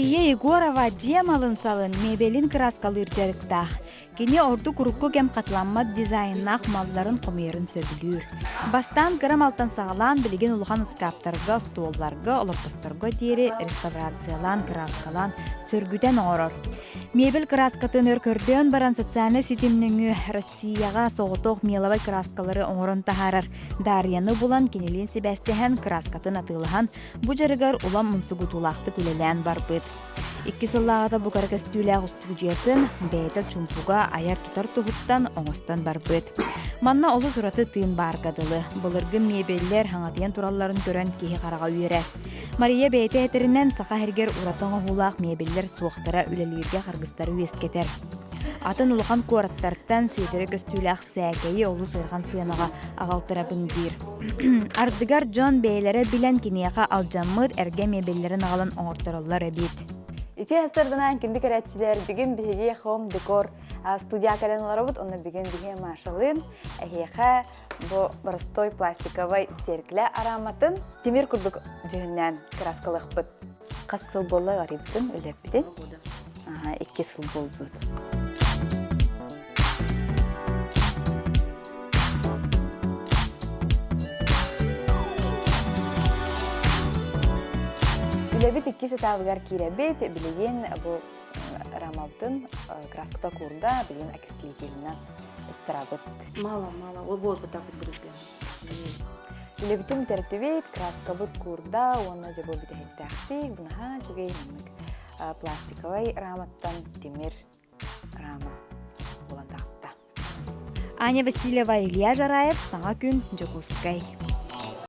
София Егорова Джемалын салын мебелин краскалыр жарыктах. Кини орду курукку кем катланмат дизайннах малларын комерин сөбүлүр. Бастан грам алтан сагалан билеген улхан скаптарга, столларга, олоппостарга диери реставрациялан, краскалан, сөргүден орор. Мебель краскатын өркөрдөн баран социальный сетимнеңі Россияга соғытоқ мелавай краскалары оңырын тахарар. Дарьяны булан кенелин себәстеген краскатын атылыхан бу жарыгар улам мұнсығытулақты күлелән барбыт. Икки сыллағада бу каракастүләғ студиятын бәйтел чумпуга аяр тутар туғыттан оңыстан барбыт. Манна олу сураты тыын баргадылы. Былыргы мебеллер хаңатыян туралларын көрен кейі қараға үйері. Мария бәйті әтерінен сақа хергер уратыңа хулақ мебеллер суықтара үлелерге қарғыстары өескетер. Атын улухан куараттарттан сейдері көстүләқ сәкейі олу сырған сыянаға ағалтыра бүндір. Ардыгар Джон бәйлері білен кенеяға алжаммыд әрге мебеллерін ағалан оңыртырылар әбет. Ити хастарданан кинди керәтчиләр бүген биһиге хом декор студия кален оларабыт, онна бүген биһе машалын, әһеха бу простой пластиковый серкле араматын темир курдук җыһыннан краскалыхбыт. Касыл болла гарибтен үләппитен. Ага, 2 сыл болбут. Үләбит 2 сетабыгар кирәбит, билеген бу рамалтын краската курда, билеген окислителиннан истрабыт. Мало. Вот так вот будет прямо. Үләбитим тәртибет, краскабыт курда, онна жабы битәһәттәхтик, бунаһа чугай пластиковый раматтан темир рама булан тахта. Аня Васильева, Илья Жараев, Саңа күн, Жокускай.